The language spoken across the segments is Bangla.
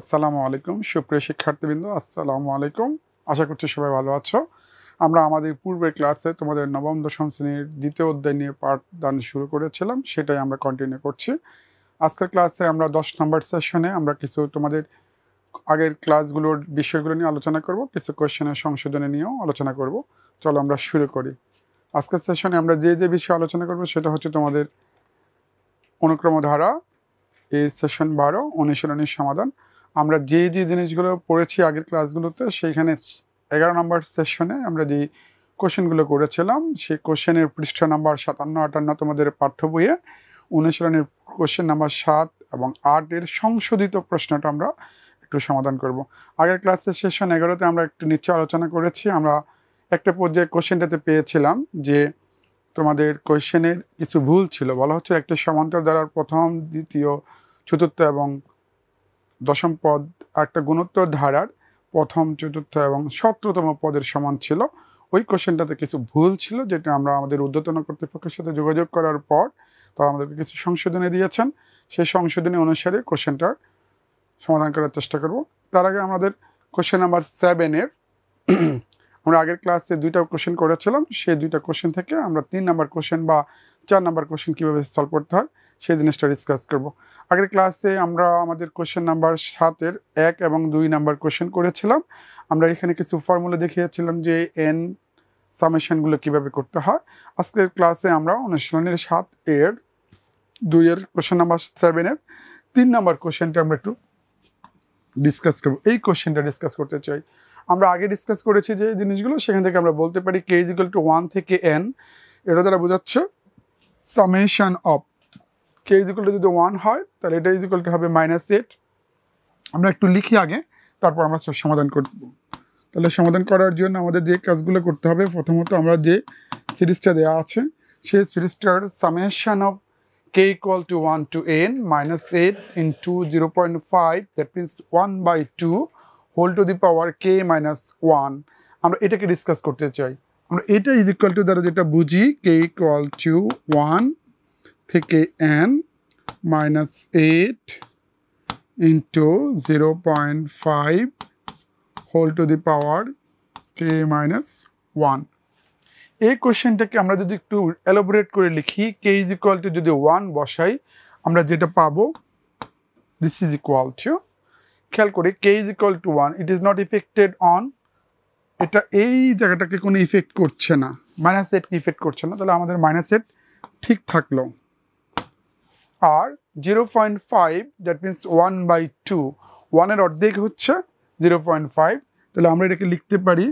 আসসালামু আলাইকুম সুপ্রিয় শিক্ষার্থীবৃন্দ, আসসালামু আলাইকুম। আশা করছি সবাই ভালো আছো। আমরা আমাদের পূর্বের ক্লাসে তোমাদের নবম দশম শ্রেণীর দ্বিতীয় অধ্যায় নিয়ে পাঠদান শুরু করেছিলাম, সেটাই আমরা কন্টিনিউ করছি। আজকের ক্লাসে আমরা 10 নম্বর সেশনে আমরা কিছু তোমাদের আগের ক্লাসগুলোর বিষয়গুলো নিয়ে আলোচনা করব, কিছু কোয়েশ্চেনের সংশোধনে নিয়েও আলোচনা করব। চলো আমরা শুরু করি। আজকের সেশনে আমরা যে বিষয়ে আলোচনা করব সেটা হচ্ছে তোমাদের অনুক্রম ধারা, এই সেশন 12 অনুশীলনীর সমাধান। আমরা যে জিনিসগুলো পড়েছি আগের ক্লাসগুলোতে, সেইখানে 11 নম্বর সেশনে আমরা যে কোশ্চেনগুলো করেছিলাম সেই কোশ্চেনের পৃষ্ঠা নাম্বার 57-58 তোমাদের পাঠ্য বইয়ে অনুশীলনের কোশ্চেন নাম্বার 7 এবং 8 এর সংশোধিত প্রশ্নটা আমরা একটু সমাধান করব। আগের ক্লাসের সেশন 11তে আমরা একটু নিচে আলোচনা করেছি। আমরা একটা পর্যায়ে কোশ্চেনটাতে পেয়েছিলাম যে তোমাদের কোশ্চেনের কিছু ভুল ছিল। বলা হচ্ছে একটা সমান্তর ধারার প্রথম, দ্বিতীয়, চতুর্থ এবং দশম পদ একটা গুণোত্তর ধারার প্রথম, চতুর্থ এবং 17তম পদের সমান ছিল। ওই কোশ্চেনটাতে কিছু ভুল ছিল, যেটা আমরা আমাদের ঊর্ধ্বতন কর্তৃপক্ষের সাথে যোগাযোগ করার পর তারা আমাদেরকে কিছু সংশোধনী দিয়েছেন। সেই সংশোধনী অনুসারে কোশ্চেনটার সমাধান করার চেষ্টা করব। তার আগে আমাদের কোশ্চেন নাম্বার 7-এর আমরা আগের ক্লাসে 2টা কোশ্চেন করেছিলাম। সেই 2টা কোশ্চেন থেকে আমরা 3 নাম্বার কোশ্চেন বা 4 নাম্বার কোশ্চেন কীভাবে সলভ করতে হয় সেই জিনিসটা ডিসকাস করব। আগের ক্লাসে আমরা আমাদের কোশ্চেন নাম্বার 7-এর 1 এবং 2 নাম্বার কোশ্চেন করেছিলাম। আমরা এখানে কিছু ফর্মুলা দেখিয়েছিলাম যে এন সামেশনগুলো কীভাবে করতে হয়। আজকের ক্লাসে আমরা অনুশীলনের 7-এর 2-এর কোশ্চেন নাম্বার 7-এর 3 নাম্বার কোশ্চেনটা আমরা একটু ডিসকাস করব। এই কোশ্চেনটা ডিসকাস করতে চাই। আমরা আগে ডিসকাস করেছি যে জিনিসগুলো, সেখান থেকে আমরা বলতে পারি k = 1 থেকে n, এটা দ্বারা বোঝাচ্ছে সামেশন অফ k = যদি 1 হয় তাহলে এটা হবে -8। আমরা একটু লিখি আগে, তারপর আমরা সমাধান করব। তাহলে সমাধান করার জন্য আমাদের যে কাজগুলো করতে হবে, প্রথমত আমরা যে সিরিজটা দেওয়া আছে সেই সিরিজটার summation of k = 1 to n -8 into 0.5, that means 1/2 whole to the power k - 1, আমরা এটাকে ডিসকাস করতে চাই। আমরা এটা = দ্বারা যেটা বুঝি k = 1 থেকে n -8 into 0.5 whole to the power k - 1। এই কোশ্চেনটাকে আমরা যদি একটু এলাবোরেট করে লিখি, k = যদি 1 বসাই আমরা যেটা পাবো, দিস ইজ ইকুয়াল টু, খেয়াল করে k = 1, it is not affected on, এটা এই জায়গাটাকে কোনো ইফেক্ট করছে না, -8 কি ইফেক্ট করছে না, তাহলে আমাদের -8 ঠিক থাকলো। আর 0.5, দ্যাট মিনস 1/2, 1-এর অর্ধেক হচ্ছে 0.5, তাহলে আমরা এটাকে লিখতে পারি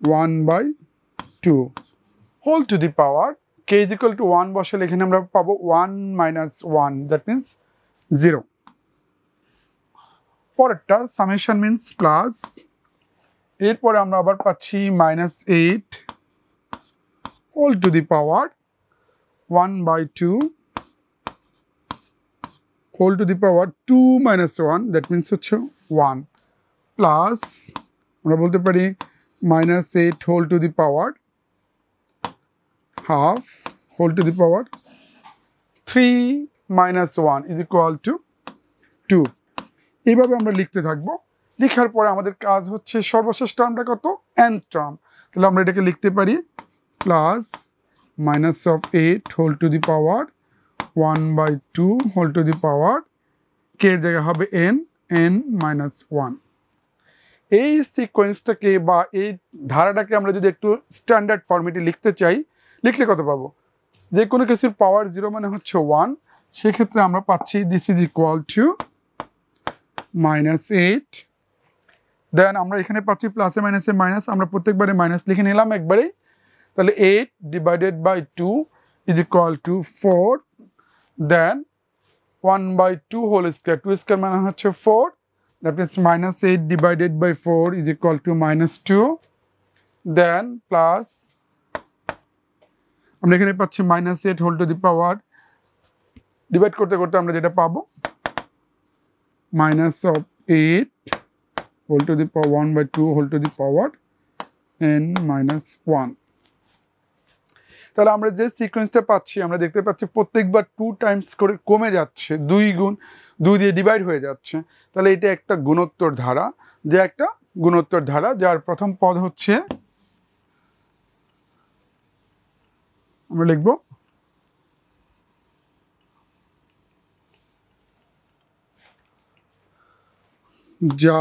1/2 whole to the power k = 1 বসালে এখানে আমরা পাবো 1 - 1, দ্যাট মিনস 0। পরেরটা সামেশন মিনস প্লাস, এরপরে আমরা আবার পাচ্ছি -8 whole to the power 1/2 whole to the power 2 - 1, that means হচ্ছে 1, প্লাস আমরা বলতে পারি -8 whole to the power half whole to the power 3 - 1 is equal to 2। এইভাবে আমরা লিখতে থাকবো। লেখার পরে আমাদের কাজ হচ্ছে সর্বশেষ টার্মটা কত, nth টার্ম, তাহলে আমরা এটাকে লিখতে পারি plus -8 whole to the power 1/2 whole to the power k এর জায়গায় হবে n -1। এই সিকোয়েন্সটাকে বা এই ধারাটাকে আমরা যদি একটু স্ট্যান্ডার্ড ফরম্যাটে লিখতে চাই, লিখলে কত পাবো, যে কোনো কিছুর পাওয়ার 0 মানে হচ্ছে 1, সেক্ষেত্রে আমরা পাচ্ছি দিস ইজ ইকুয়াল টু -8, দেন আমরা এখানে পাচ্ছি প্লাসে মাইনাসে মাইনাস, আমরা প্রত্যেকবারে মাইনাস লিখে নিলাম একবারেই, তাহলে 8 / 2 is equal to 4, then 1/2 whole square, 2 square মানে হচ্ছে 4, that means -8 / 4 is equal to -2, then plus আমরা এখানে পাচ্ছি -8 whole to the power, divide করতে করতে আমরা যেটা পাবো -8 whole to the power 1/2 whole to the power n - 1। তাহলে আমরা যে সিকোয়েন্সটা পাচ্ছি আমরা দেখতে পাচ্ছি প্রত্যেকবার 2 টাইমস করে কমে যাচ্ছে, 2 দিয়ে ডিভাইড হয়ে যাচ্ছে। তাহলে এটা একটা গুণোত্তর ধারা, যার প্রথম পদ হচ্ছে আমরা লিখব যা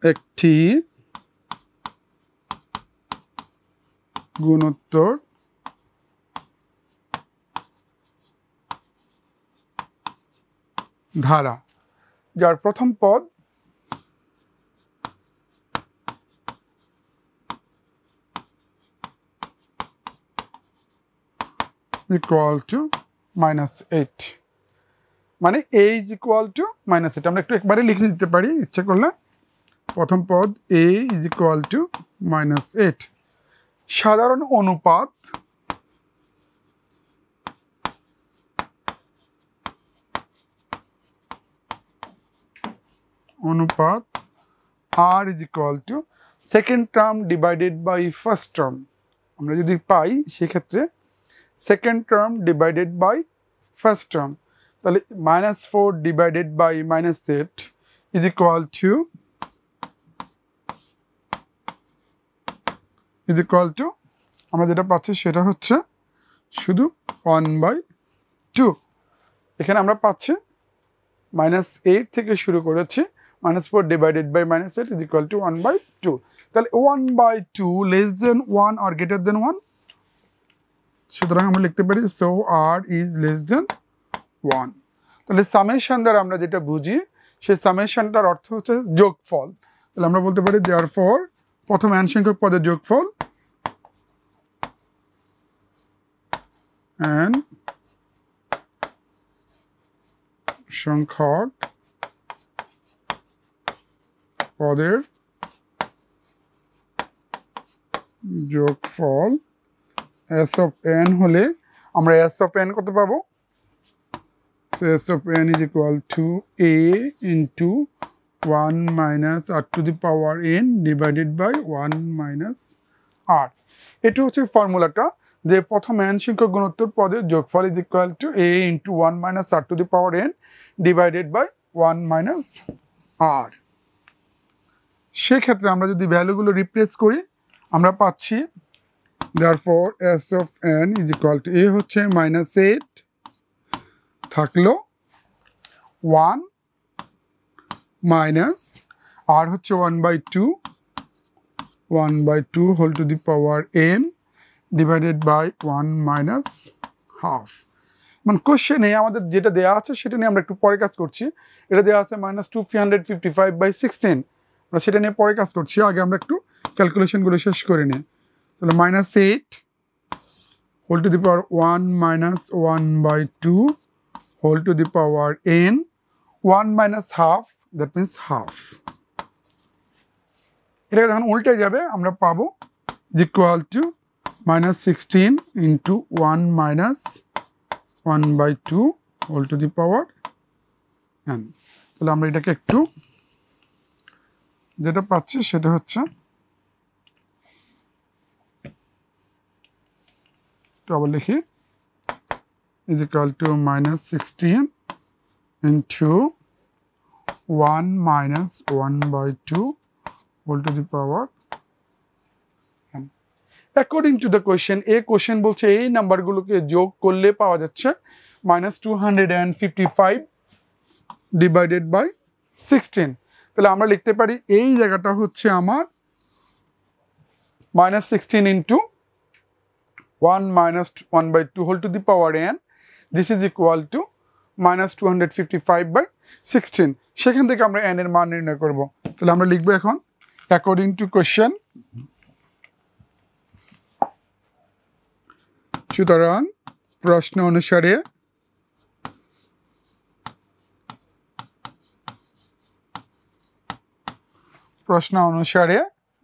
একটি গুণোত্তর ধারা, যার প্রথম পদ equal to -8, মানে a is equal to -8। আমরা একটু একবারে লিখে দিতে পারি ইচ্ছে করলে। প্রথম পদ a is equal to -8। সাধারণ অনুপাত r is equal to second term divided by first term. আমরা যদি পাই সেক্ষেত্রে second term divided by first term, তাহলে -4 divided by -8 is equal to আমরা যেটা পাচ্ছি সেটা হচ্ছে শুধু 1/2। এখানে আমরা পাচ্ছি -8 থেকে শুরু করেছি, -4 divided by -8 is equal to 1/2। তাহলে 1/2 less than 1 or greater than 1, সুতরাং আমরা লিখতে পারি so r is less than 1। তাহলে সামেশন দ্বারা আমরা যেটা বুঝি সেই সামেশনটার অর্থ হচ্ছে যোগফল। তাহলে আমরা বলতে পারি therefore প্রথম n সংখ্যক পদের যোগফল n সংখ্যক পদের যোগফল s of n হলে আমরা s of n কত পাবো? So s of n is equal to a into 1 minus r to the power n divided by 1 minus r। এটা হচ্ছে ফর্মুলাটা যে প্রথম n সংখ্যক গুণোত্তর পদের যোগফল is equal to a into 1 minus r to the power n divided by 1 minus r। সেক্ষেত্রে আমরা যদি ভ্যালুগুলো রিপ্লেস করি আমরা পাচ্ছি therefore s of n is equal to a হচ্ছে -8 থাকলো 1 মাইনাস r হচ্ছে 1/2 whole to the power n divided by 1 minus half। মানে কোশ্চেনে আমাদের যেটা দেওয়া আছে সেটা নিয়ে আমরা একটু পরে কাজ করছি। এটা দেওয়া আছে -355/16, আমরা সেটা নিয়ে পরে কাজ করছি। আগে আমরা একটু ক্যালকুলেশনগুলো শেষ করে নিই। তাহলে -8 whole to the power 1 minus 1/2 whole to the power n, 1 minus half, that means half। এটা যখন উল্টে যাবে আমরা পাবো equal to -16 into 1 minus 1/2 whole to the power n। তাহলে আমরা এটাকে একটু যেটা পাচ্ছি সেটা হচ্ছে আবার লিখি is equal to -16 into 1 minus 1/2 whole to the power n। According to the question, এই কোশ্চেন বলছে এই নাম্বারগুলোকে যোগ করলে পাওয়া যাচ্ছে -255 ডিভাইডেড বাই 16। তাহলে আমরা লিখতে পারি এই জায়গাটা হচ্ছে আমার -16 into 1 minus 1/2 whole to the power n, this is equal to -255/16। সেখান থেকে আমরা n এর মান নির্ণয় করব। তাহলে আমরা লিখব এখন according to question, সুতরাং প্রশ্ন অনুসারে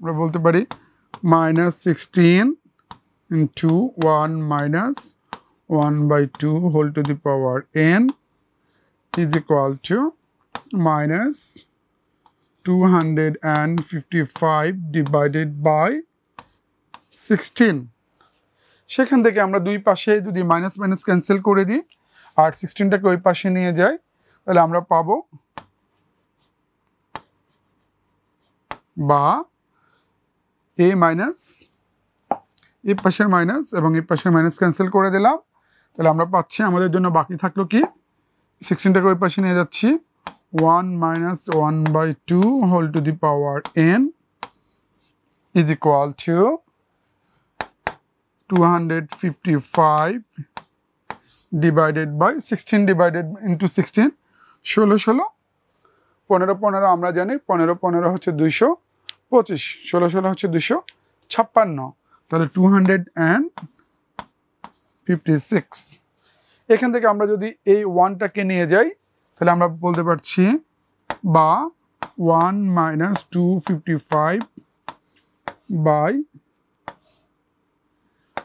আমরা বলতে পারি -16 into 1 minus 1/2 whole to the power n is equal to -255 divided by 16। সেখান থেকে আমরা দুই পাশে যদি মাইনাস মাইনাস ক্যান্সেল করে দিই আর 16টাকে ওই পাশে নিয়ে যাই, তাহলে আমরা পাবো বা এ মাইনাস এই পাশের মাইনাস এবং এই পাশের মাইনাস ক্যান্সেল করে দিলাম, তাহলে আমরা পাচ্ছি আমাদের জন্য বাকি থাকলো কি 16টাকে ওই পাশে নিয়ে যাচ্ছি 1 minus 1/2 whole to the power n is equal to 255 divided by 16 divided into 16 16 16 15 15 আমরা জানি 15 15 হচ্ছে 225 16 16 হচ্ছে 256, তাহলে 256। এখান থেকে আমরা যদি এই 1টাকে নিয়ে যাই তাহলে আমরা বলতে পারছি বা 1 minus 255 by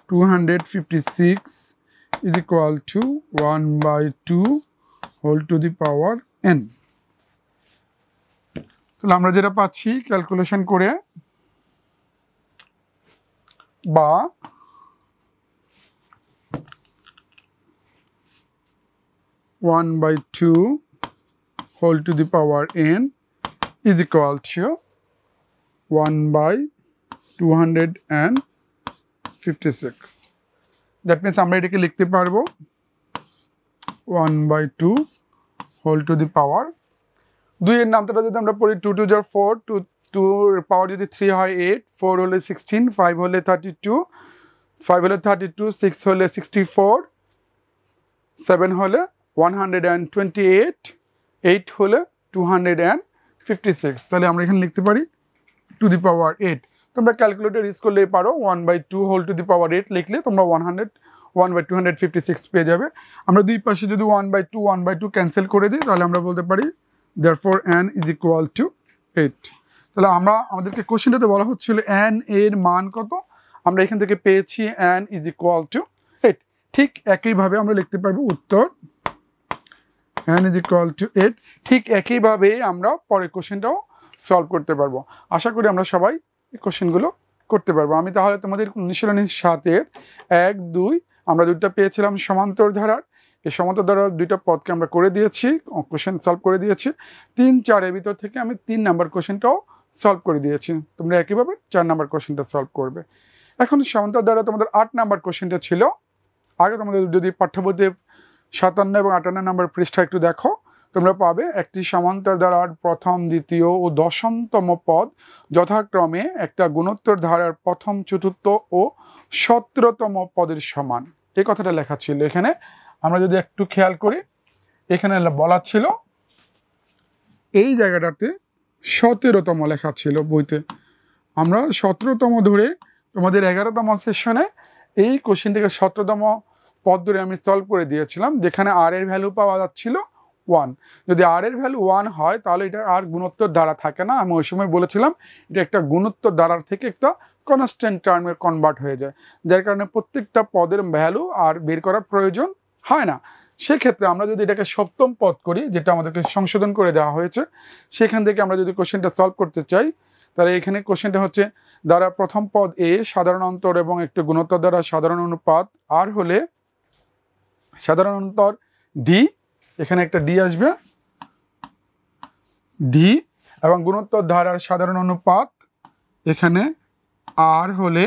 256 is equal to 1/2 whole to the power n। তাহলে আমরা যেটা পাচ্ছি ক্যালকুলেশন করে বা 1/2 whole to the power n is equal to 1/256। That means আমরা এটাকে লিখতে পারবো 1/2 whole to the power 2 এর নামটা যদি আমরা পড়ি 2 2 * 4, 2 এর পাওয়ার যদি 3 হয় 8, 4 হলে 16, 5 হলে 32, 5 হলে 32, 6 হলে 64, 7 হলে 128, 8 হলে 256। তাহলে আমরা এখানে লিখতে পারি টু দি পাওয়ার 8। তোমরা ক্যালকুলেটর ইউজ করলে পারো 1/2 হোল টু দি পাওয়ার 8 লিখলে তোমরা 1/256 পেয়ে যাবে। আমরা দুই পাশে যদি 1/2 ক্যান্সেল করে দিই তাহলে আমরা বলতে পারি therefore n is equal to 8। তাহলে আমাদেরকে কোশ্চেনটাতে বলা হচ্ছিল n এর মান কত, আমরা এখান থেকে পেয়েছি n is equal to 8। ঠিক একইভাবে আমরা লিখতে পারবো উত্তর n is equal to 8। ঠিক একইভাবে আমরা পরের কোশ্চেনটাও সলভ করতে পারবো। আশা করি আমরা সবাই এই কোশ্চেনগুলো করতে পারবো। আমি তাহলে তোমাদের অনুশীলনী 7-এর 1 2 আমরা দুইটা পেয়েছিলাম সমান্তর ধারার, এই সমান্তর ধারার দুইটা পদকে আমরা করে দিয়েছি, কোশ্চেন সলভ করে দিয়েছি। 3 4 এর ভিতর থেকে আমি 3 নাম্বার কোশ্চেনটাও সলভ করে দিয়েছি। তোমরা একইভাবে 4 নাম্বার কোশ্চেনটা সলভ করবে। এখন সমান্তর ধারা তোমাদের 8 নাম্বার কোশ্চেনটা ছিল। আগে তোমাদের যদি পাঠ্যবইতে 57 এবং 58 নাম্বার পৃষ্ঠা একটু দেখো, তোমরা পাবে একটি সমান্তর ধারার প্রথম দ্বিতীয় ও দশমতম পদ যথাক্রমে একটা গুণোত্তর ধারার প্রথম চতুর্থ ও 17তম পদের সমান। এই কথাটা লেখা ছিল এখানে। আমরা যদি একটু খেয়াল করি, এখানে বলা ছিল এই জায়গাটাতে 17তম লেখা ছিল বইতে। আমরা 17তম ধরে তোমাদের 11তম সেশনে এই কোশ্চেনটিকে 17তম পদ ধরে আমি সলভ করে দিয়েছিলাম, যেখানে আর এর ভ্যালু পাওয়া যাচ্ছিল 1। যদি আর এর ভ্যালু 1 হয় তাহলে এটা আর গুণোত্তর ধারা থাকে না। আমি ওই সময় বলেছিলাম এটা একটা গুণোত্তর ধারার থেকে একটা কনস্ট্যান্ট টার্মে কনভার্ট হয়ে যায়, যার কারণে প্রত্যেকটা পদের ভ্যালু আর বের করার প্রয়োজন হয় না। সেক্ষেত্রে আমরা যদি এটাকে সপ্তম পদ করি, যেটা আমাদেরকে সংশোধন করে দেওয়া হয়েছে, সেখান থেকে আমরা যদি কোশ্চেনটা সলভ করতে চাই তাহলে এখানে কোশ্চেনটা হচ্ছে দ্বারা প্রথম পদ এ সাধারণ অন্তর এবং একটি গুণোত্তর দ্বারা সাধারণ অনুপাত আর হলে সাধারণ অন্তর ডি, এখানে একটা ডি আসবে ডি, এবং গুণোত্তর ধারার সাধারণ অনুপাত এখানে আর হলে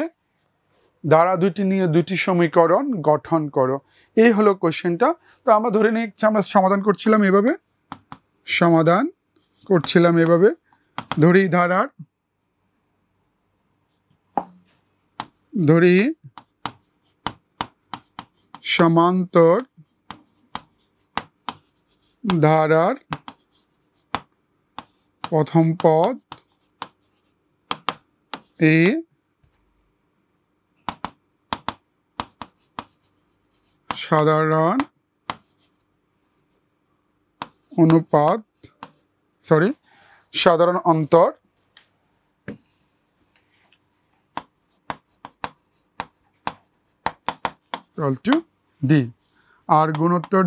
ধারা দুইটি নিয়ে দুইটি সমীকরণ গঠন করো। এই হলো কোশ্চেনটা। তো আমরা ধরে নিই আমরা সমাধান করছিলাম এভাবে ধরি সমান্তর ধারার প্রথম পদ এ সাধারণ অন্তর ডি, আর গুণোত্তর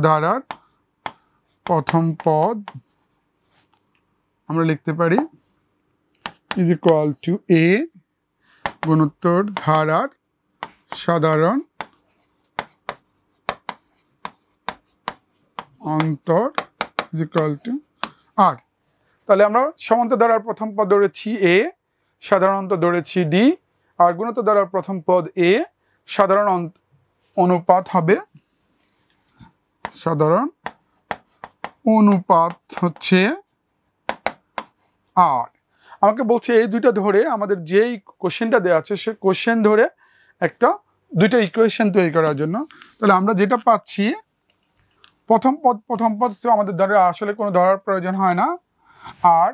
ধারার প্রথম পদ আমরা লিখতে পারি ইজ ইকুয়াল টু এ গুণোত্তর ধারার সাধারণ অন্তর ইজ ইকুয়াল টু আর। তাহলে আমরা সমান্তর ধারার প্রথম পদ ধরেছি এ, সাধারণ অন্তর ধরেছি ডি, আর গুণোত্তর ধারার প্রথম পদ এ, সাধারণ অনুপাত হবে সাধারণ অনুপাত হচ্ছে আর। আমাকে বলছে এই দুইটা ধরে আমাদের যেই কোশ্চেনটা দেওয়া আছে সে কোশ্চেন ধরে একটা দুইটা ইকুয়েশন তৈরি করার জন্য। তাহলে আমরা যেটা পাচ্ছি প্রথম পদ আমাদের ধরে আসলে কোনো ধরার প্রয়োজন হয় না, আর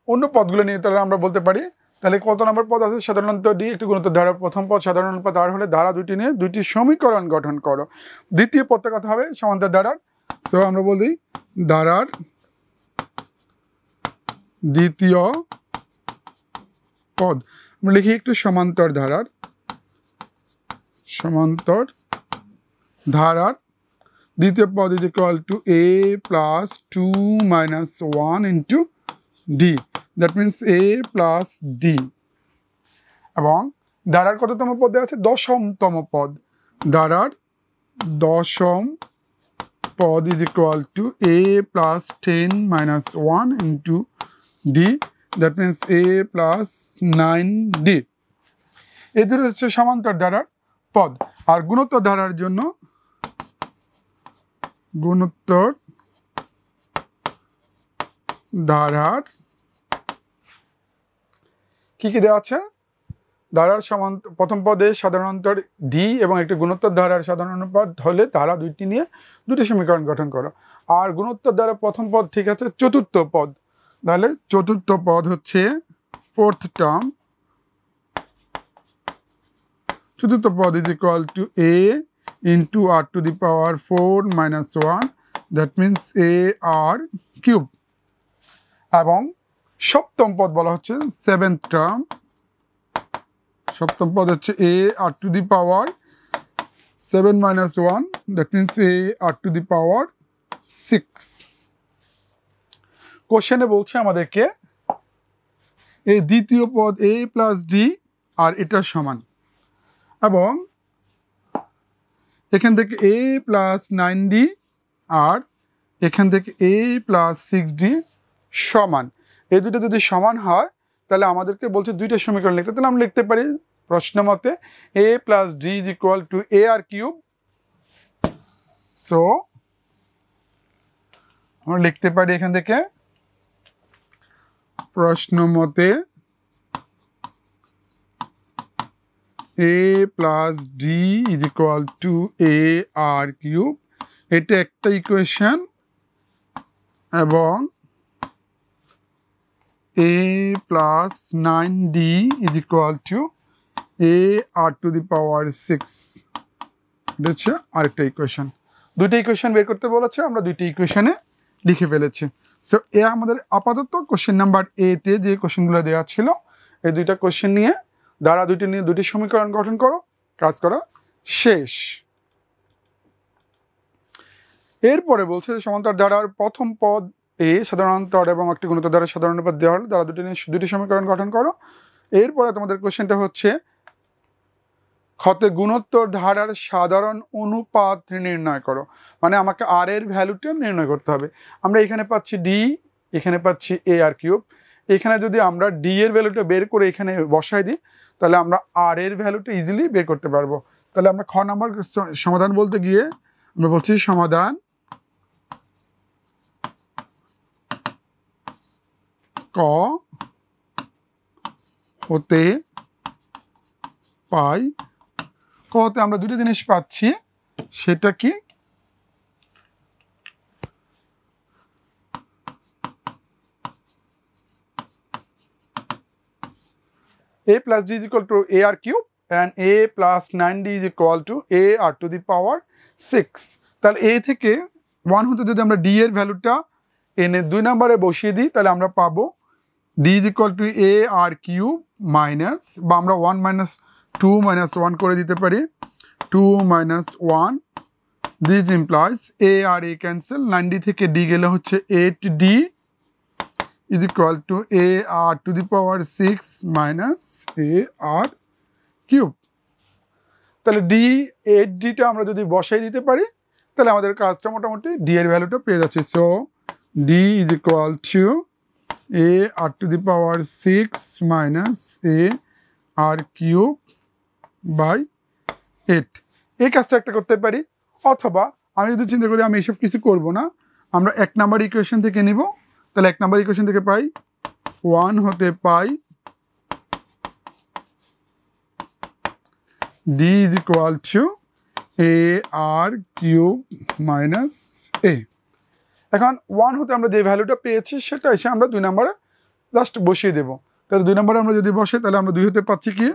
অন্য পদগুলো নিয়ে তাহলে আমরা বলতে পারি তাহলে কত নম্বর পদ আছে সাধারণত ডি, একটি গুণোত্তর ধারার প্রথম পদ সাধারণ অনুপাত আর হলে ধারা দুটি নিয়ে দুইটি সমীকরণ গঠন করো। দ্বিতীয় পদটা কথা হবে সমান্তর ধারার। সো আমরা বলি ধারার দ্বিতীয় পদ আমরা লিখি একটু সমান্তর ধারার দ্বিতীয় পদ is equal to A plus 2 minus 1 into D, that means A plus D. এবং ধারার কততম পদে আছে? দশমতম পদ। ধারার দশম পদ is equal to A plus 10 minus 1 into D, that means A plus 9d। এই দুটো হচ্ছে সমান্তর ধারার পদ। আর গুণোত্তর ধারার জন্য গুণোত্তর ধারার কি কি দেওয়া আছে? ধারার প্রথম পদে সাধারণ অন্তর ডি এবং একটি গুণোত্তর ধারার সাধারণ অনুপাত হলে ধারা দুইটি নিয়ে দুটি সমীকরণ গঠন করো। আর গুণোত্তর ধারার প্রথম পদ ঠিক আছে চতুর্থ পদ, তাহলে চতুর্থ পদ হচ্ছে ফোর্থ টার্ম। চতুর্থ পদ is equal to a into r to the power 4 minus 1, that means a r cube. এবং সপ্তম পদ বলা হচ্ছে সেভেন্থ টার্ম। সপ্তম পদ হচ্ছে a r to the power 7 minus 1, that means a r to the power 6। কোশ্চেনে বলছে আমাদেরকে এই দ্বিতীয় পদ এ প্লাস ডি আর এটার সমান, এবং এখান থেকে এ প্লাস 9d আর এখান থেকে এ প্লাস 6d সমান। এই দুটো যদি সমান হয় তাহলে আমাদেরকে বলছে দুইটা সমীকরণ লিখতে। তাহলে আমরা লিখতে পারি প্রশ্ন মতে a plus d is equal to a r cube. So আমরা লিখতে পারি এখান থেকে প্রশ্ন মতে a plus d is equal to a r cube. এটা একটা ইকুয়েশন, এবং a plus 9d is equal to a r to the power 6, এটা হচ্ছে আরেকটা ইকুয়েশন। দুইটা ইকুয়েশন বের করতে বলেছে, আমরা দুইটা ইকুয়েশনে লিখে ফেলেছি। সো এ আমাদের আপাতত কোশ্চেন নাম্বার এ তে যে কোশ্চেনগুলো দেওয়া ছিল এই দুইটা কোশ্চেন নিয়ে ধারা দুইটি নিয়ে দুটি সমীকরণ গঠন করো, কাজ করা শেষ। এরপরে বলছে সমান্তর ধারার প্রথম পদ এ সাধারণ অন্তর এবং একটি গুণোত্তর ধারার সাধারণ অনুপাত দেওয়া হলে ধারা দুটি নিয়ে দুটি সমীকরণ গঠন করো। এরপরে তোমাদের কোশ্চেনটা হচ্ছে ক্ষতে গুণোত্তর ধারার সাধারণ অনুপাত নির্ণয় করো, মানে আমাকে আর এর ভ্যালুটা নির্ণয় করতে হবে। আমরা এখানে পাচ্ছি ডি, এখানে পাচ্ছি এ আর কিউব। এখানে যদি আমরা ডি এর ভ্যালুটা বের করে এখানে বসাই দিই তাহলে আমরা আর এর ভ্যালুটা ইজিলি বের করতে পারবো। তাহলে আমরা খ নম্বর সমাধান বলতে গিয়ে আমরা বলছি সমাধান ক হতে পাই। ক হতে আমরা দুটো জিনিস পাচ্ছি, সেটা কি? a plus d is equal to a r cube and a plus 9d is equal to a r to the power 6। তাহলে a থেকে 1 হতে যদি আমরা d এর ভ্যালুটা এনে 2 নম্বরে বসিয়ে দিই তাহলে আমরা পাবো d is equal to a r cube minus, বা আমরা 1 minus 2 minus 1 করে দিতে পারি, 2 minus 1। this implies a R a cancel, 9d থেকে d গেলে হচ্ছে 8d is equal to a r to the power 6 minus a r cube. তাহলে ডি এইট ডিটা আমরা যদি বসাই দিতে পারি তাহলে আমাদের কাজটা মোটামুটি ডি এর ভ্যালুটা পেয়ে যাচ্ছে। So d is equal to a r to the power 6 minus a r cube by 8। এই কাজটা একটা করতে পারি, অথবা আমি যদি চিন্তা করি আমি এইসব কিছু করব না, আমরা 1 নাম্বার ইকুয়েশন থেকে নিব। তাহলে 1 নাম্বার ইকুয়েশন থেকে পাই 1 হতে পাই d is equal to a r cube minus a। এখন 1 হতে আমরা যে ভ্যালুটা পেয়েছি সেটা এসে আমরা 2 নাম্বারে জাস্ট বসিয়ে দেব। তাহলে 2 নাম্বারে আমরা যদি বসে তাহলে আমরা 2 হতে পাচ্ছি কি,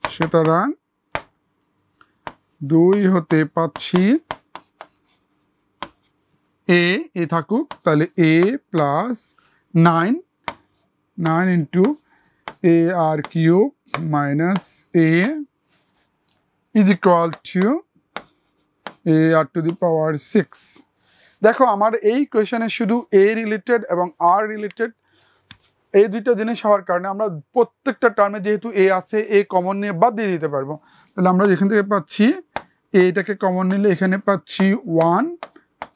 সুতরাং 2 হতে পাচ্ছি এ থাকুক, তাহলে a plus 9 into a r cube minus a is equal to a r to the power 6। দেখো আমার এই কোয়েশনে শুধু এ রিলেটেড এবং আর রিলেটেড এই দুইটা জিনিস হওয়ার কারণে আমরা প্রত্যেকটা টার্মে যেহেতু এ আছে এ কমন নিয়ে বাদ দিয়ে দিতে পারবো। তাহলে আমরা যেখান থেকে পাচ্ছি এটাকে কমন নিলে এখানে পাচ্ছি 1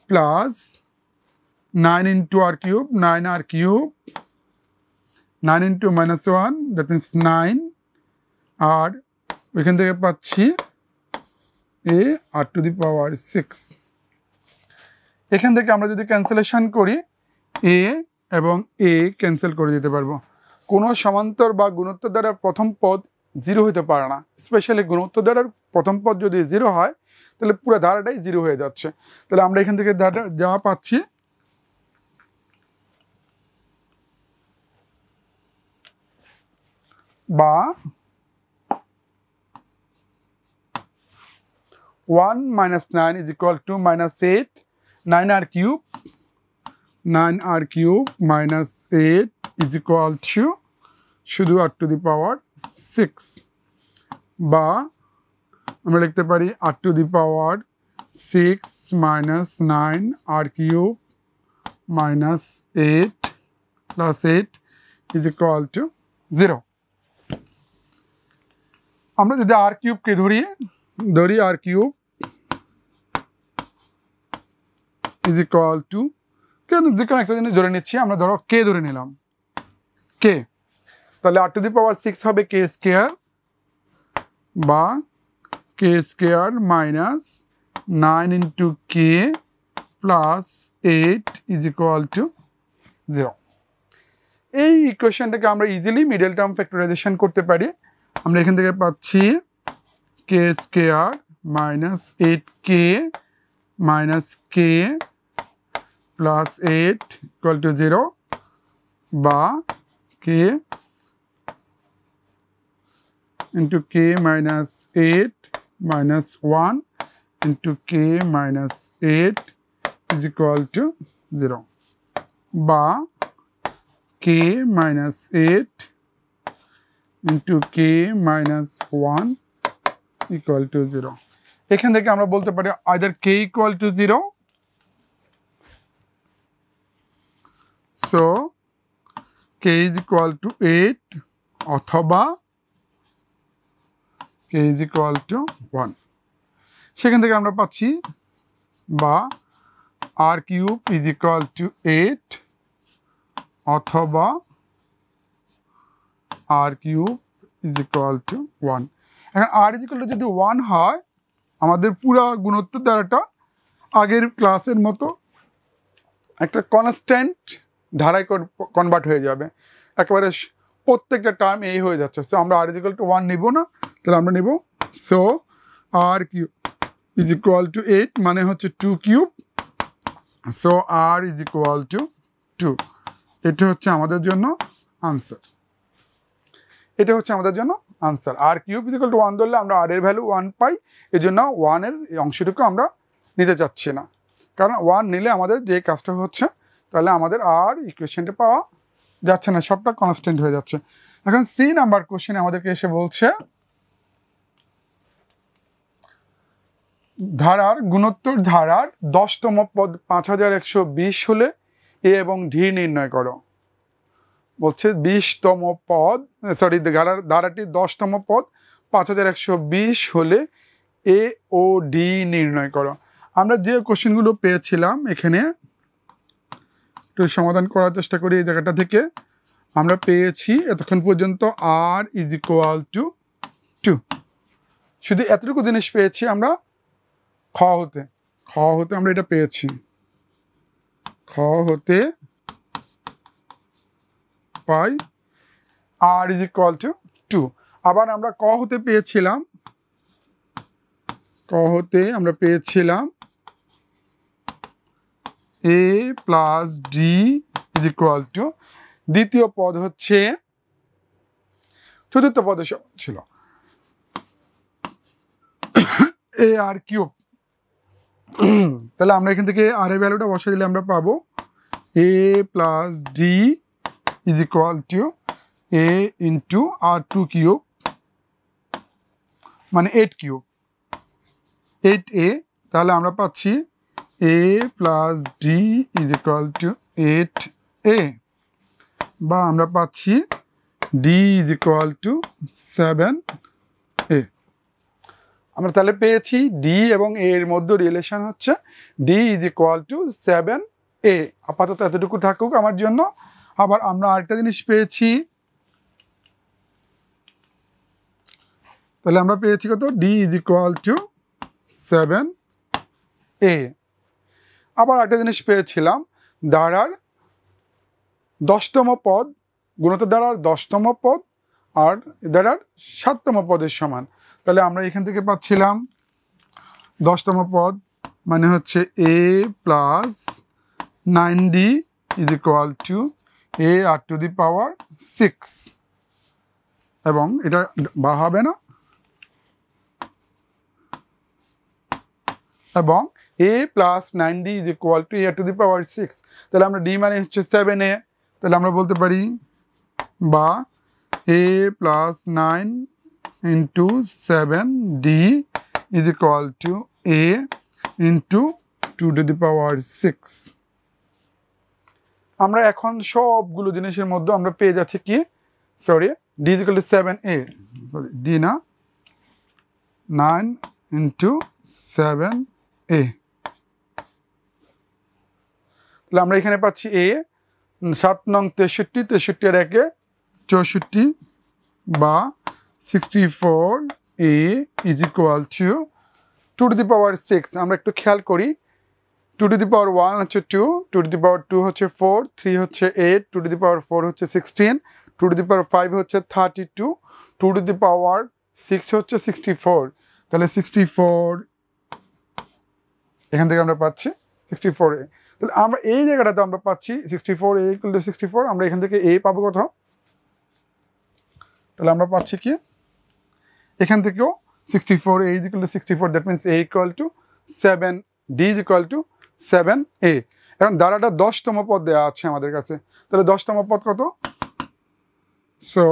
plus 9 into r cube, 9 r cube, 9 into minus 1 that means 9, আর ওইখান থেকে পাচ্ছি এ আর টু দি পাওয়ার 6। এখান থেকে আমরা যদি ক্যান্সেলেশন করি এ এবং এ ক্যান্সেল করে দিতে পারবো। কোনো সমান্তর বা গুণোত্তর দ্বারা প্রথম পদ 0 হতে পারে না, স্পেশালি গুণোত্তর দ্বারার প্রথম পদ যদি 0 হয় তাহলে পুরো ধারাটাই 0 হয়ে যাচ্ছে। তাহলে আমরা এখান থেকে যা পাচ্ছি বা 1 minus 9 is equal to minus 8, 9r cube, 9r cube minus 8 is equal to শুধু r to the power 6, বা আমরা লিখতে পারি r to the power 6 minus 9 r cube minus 8 plus 8 is equal to 0। আমরা যদি r cube কে ধরি r cube is equal to, কেন যে কোনো একটা জিনিস ধরে নিচ্ছি, আমরা ধরো কে ধরে নিলাম, কে, তাহলে r to the power 6 হবে কে স্কয়ার বা k square minus 9 into k plus 8 is equal to 0। এই ইকুয়েশনটাকে আমরা ইজিলি মিডল টার্ম ফ্যাক্টরাইজেশন করতে পারি। আমরা এখান থেকে পাচ্ছি k square minus 8k minus k plus 8 equal to 0, বা কে into k minus 8 minus 1 into k minus 8 is equal to 0, বা k minus 8 into k minus 1 equal to 0। এখান থেকে আমরা বলতে পারি either k equal to 0, so k is equal to 8, অথবা k is equal to 1। সেখান থেকে আমরা পাচ্ছি বা r cube is equal to 8 অথবা r cube is equal to 1। এখন r is equal to যদি 1 হয় আমাদের পুরো গুণোত্তর দ্বারাটা আগের ক্লাসের মতো একটা কনস্ট্যান্ট ধারায় কনভার্ট হয়ে যাবে, একেবারে প্রত্যেকটা টার্ম এই হয়ে যাচ্ছে। সো আমরা r is equal to 1 নিব না, তাহলে আমরা নিব so r cube is equal to 8 মানে হচ্ছে 2 cube, so r is equal to 2। এটা হচ্ছে আমাদের জন্য আনসার, এটা হচ্ছে আমাদের জন্য answer. r cube is equal to 1 ধরলে আমরা r এর ভ্যালু 1 পাই, এই জন্য 1 এর অংশটুকু আমরা নিতে চাচ্ছি না, কারণ 1 নিলে আমাদের যে কাজটা হচ্ছে তাহলে আমাদের আর ইকুয়েশনটা পাওয়া যাচ্ছে না, সবটা কনস্ট্যান্ট হয়ে যাচ্ছে। এখন সি নাম্বার কোশ্চেনে আমাদেরকে এসে বলছে ধারার গুণোত্তর ধারার 10তম পদ 5120 হলে এ এবং ডি নির্ণয় করো। বলছে 20তম পদ, সরি ধারাটি 10তম পদ 5120 হলে এ ও ডি নির্ণয় করো। আমরা যে কোশ্চেনগুলো পেয়েছিলাম এখানে একটু সমাধান করার চেষ্টা করি। এই জায়গাটা থেকে আমরা পেয়েছি এতক্ষণ পর্যন্ত r ইজ ইকুয়াল টু 2। শুধু এতটুকু জিনিস পেয়েছি আমরা খ হতে আমরা এটা পেয়েছি, খ হতে পাই r ইজ ইকুয়াল টু 2। আবার আমরা ক হতে পেয়েছিলাম, a plus d is equal two, দ্বিতীয় পদ হচ্ছে চতুর্থ পদের সমান ছিল এ আর কিউব। তাহলে আমরা এখান থেকে আর এর ভ্যালুটা বসে দিলে আমরা পাবো a plus d is equal to a into r to cube, মানে 8 কিউব 8a। তাহলে আমরা পাচ্ছি a plus d is equal to 8a, বা আমরা পাচ্ছি D is equal two 7a। আমরা তাহলে পেয়েছি ডি এবং এ এর মধ্যে রিলেশন হচ্ছে D is equal two 7a। আপাতত এতটুকু থাকুক আমার জন্য। আবার আমরা আরেকটা জিনিস পেয়েছি, তাহলে আমরা পেয়েছি কত, D is equal two 7a। আবার একটা জিনিস পেয়েছিলাম ধারার 10তম পদ গুণিতক ধারার 10তম পদ আর ধারার 7তম পদের সমান। তাহলে আমরা এখান থেকে পাচ্ছিলাম 10তম পদ মানে হচ্ছে a plus 9d is equal to a r to the power 6, এবং এটা বা হবে না, এবং a plus 9d is equal to a to the power 6। তাহলে আমরা d মানে হচ্ছে 7a, তাহলে আমরা বলতে পারি বা a plus 9 into 7d is equal to a into 2 to the power 6। আমরা এখন সবগুলো জিনিসের মধ্যে আমরা পেয়ে যাচ্ছি কি, sorry, d is equal two 7a, sorry d না, 9 ইন্টু 7a। তাহলে আমরা এখানে পাচ্ছি a 7 নং 63, 63 আর 1 64, বা 64a is equal to 2 to the power 6। আমরা একটু খেয়াল করি, 2 টু দি পাওয়ার 1 হচ্ছে 2, 2 টু দি পাওয়ার 2 হচ্ছে 4, 3 হচ্ছে 8, 2 টু দি পাওয়ার 4 হচ্ছে 16, 2 টু দি পাওয়ার 5 হচ্ছে 32, 2 টু দি পাওয়ার 6 হচ্ছে 64। তাহলে 64 এখান থেকে আমরা পাচ্ছি 64a। তাহলে আমরা এই জায়গাটাতে আমরা পাচ্ছি 64a ইকুয়াল টু 64। আমরা এখান থেকে a পাবো কোথাও, তাহলে আমরা পাচ্ছি কি এখান থেকেও 64a is equal two 64, that means a equal to 7, d is equal two 7a। এখন ধারাটা 10তম পদ দেওয়া আছে আমাদের কাছে, তাহলে 10তম পদ কত, সো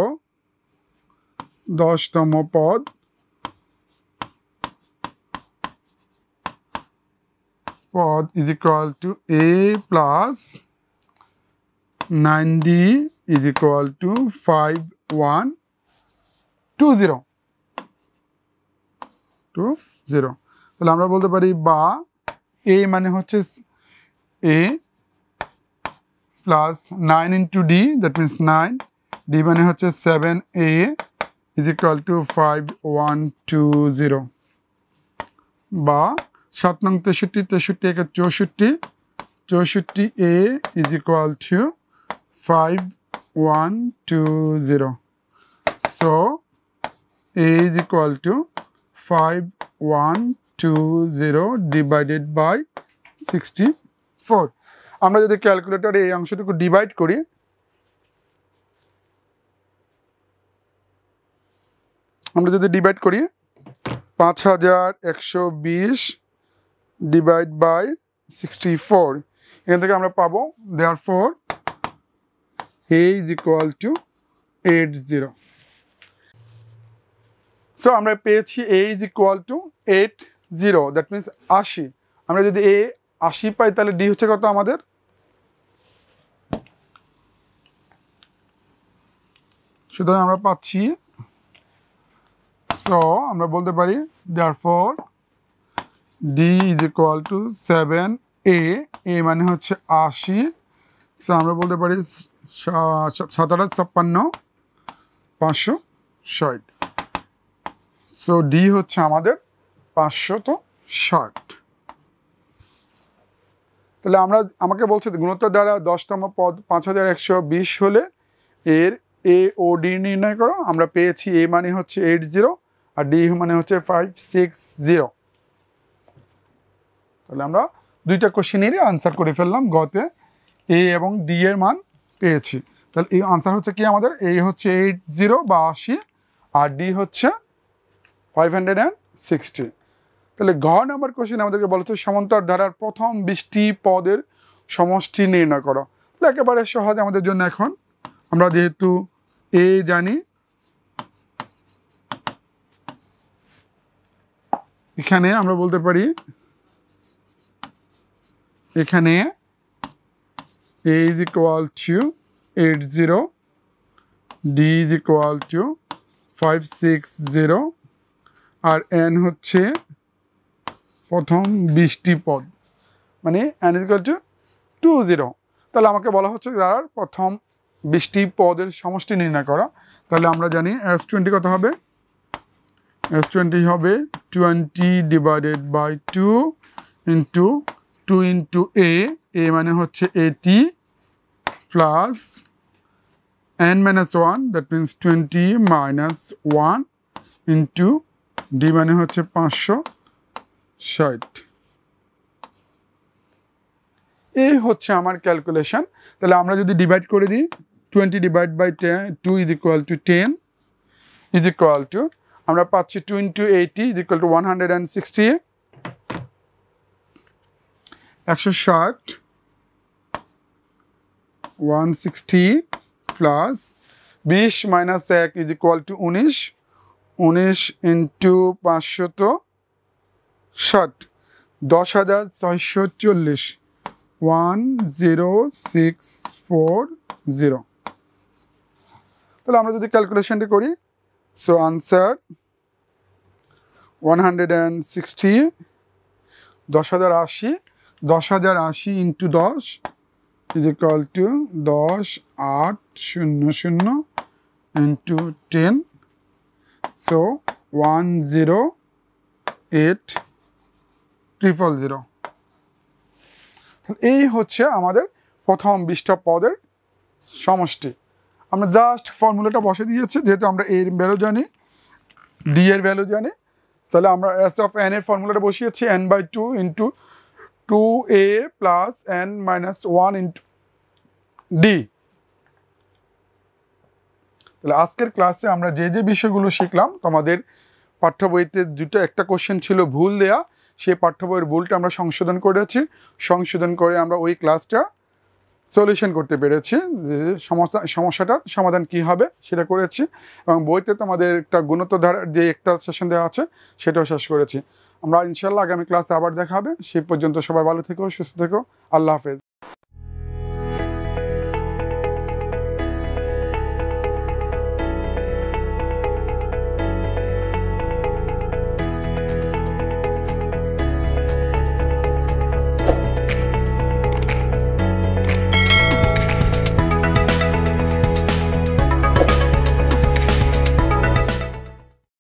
10তম পদ is equal to a plus 9d is equal to 5120 তাহলে আমরা বলতে পারি বা a মানে হচ্ছে a plus 9 into d, that means 9, d মানে হচ্ছে 7a is equal to 5120, বা 7 নং 63, 63 একে 64, 64a is equal to 5120. So a is equal to 5120 divided by 64. আমরা যদি ক্যালকুলেটরে এই অংশটুকু ডিভাইড করি, আমরা যদি ডিভাইড করি 5120 ডিভাইড বাই 64, এখান থেকে আমরা পাবো therefore a is equal to 80. So আমরা পেয়েছি a is equal to 80, that means 80। আমরা যদি a 80 পাই তাহলে d হচ্ছে কত আমাদের সুতরাং আমরা পাচ্ছি, সো আমরা বলতে পারি therefore D is equal to 7a, a মানে হচ্ছে 80, সো আমরা বলতে পারি 5756 560, সো ডি হচ্ছে আমাদের 560। তাহলে আমাকে বলছে গুণোত্তর দ্বারা 10তম পদ 5120 হলে এর এ ও ডি নির্ণয় করো। আমরা পেয়েছি এ মানে হচ্ছে 80 আর ডি মানে হচ্ছে 560। তাহলে আমরা দুইটা কোশ্চেনেরই আনসার করে ফেললাম, গতে এ এবং ডি এর মান পেয়েছি। তাহলে এই আনসার হচ্ছে কি আমাদের, এ হচ্ছে 80 বা 80 আর ডি হচ্ছে 560। তাহলে ঘ নাম্বার কোশ্চেন আমাদেরকে বলা হচ্ছে সমান্তর ধারার প্রথম 20টি পদের সমষ্টি নির্ণয় করো। তাহলে একেবারে সহজ আমাদের জন্য। এখন আমরা যেহেতু এ জানি, এখানে আমরা বলতে পারি এখানে a is equal to 80, d is equal to 560 R n হচ্ছে প্রথম 20টি পদ, মানে n is equal to 20। তাহলে আমাকে বলা হচ্ছে যার প্রথম 20টি পদের সমষ্টি নির্ণয় করা। তাহলে আমরা জানি S20 কত হবে, S20 হবে 20 divided by 2 into 2 into a মানে হচ্ছে 80 plus n minus 1, that means 20 minus 1 into d মানে হচ্ছে 560। এই হচ্ছে আমার ক্যালকুলেশন। তাহলে আমরা যদি ডিভাইড করে দিই, 20 divide by 2 is equal to 10 is equal to, আমরা পাচ্ছি 2 into 80 is equal to 160, 160 160 plus 20 minus 1 is equal to 19, 19 into 560, 10,640, 10640। তাহলে আমরা যদি ক্যালকুলেশনটা করি, so answer 160, 10,080, 10,080 into 10 is equal to 10,800 into 10, so 108,000। এই হচ্ছে আমাদের প্রথম 20টা পদের সমষ্টি। আমরা জাস্ট ফর্মুলাটা বসে দিয়েছি, যেহেতু আমরা এর ভ্যালু জানি, ডি এর ভ্যালু জানি, তাহলে আমরা এস অফ এন এর ফর্মুলাটা বসিয়েছি n/2 into 2a plus n minus 1 into D. তাহলে আজকের ক্লাসে আমরা যে যে বিষয়গুলো শিখলাম, তোমাদের পাঠ্য বইতে একটা কোশ্চেন ছিল ভুল দেয়া, সেই পাঠ্য বইয়ের ভুলটা আমরা সংশোধন করেছি। সংশোধন করে আমরা ওই ক্লাসটা সলিউশন করতে পেরেছি, যে সমস্যাটার সমাধান কি হবে সেটা করেছি। এবং বইতে তোমাদের একটা গুণোত্তর ধারার যে একটা সেশন দেওয়া আছে সেটাও শেষ করেছি। আমরা ইনশাল্লাহ আগামী ক্লাসে আবার দেখা হবে। সেই পর্যন্ত সবাই ভালো থেকো, সুস্থ থেকো। আল্লাহ হাফেজ।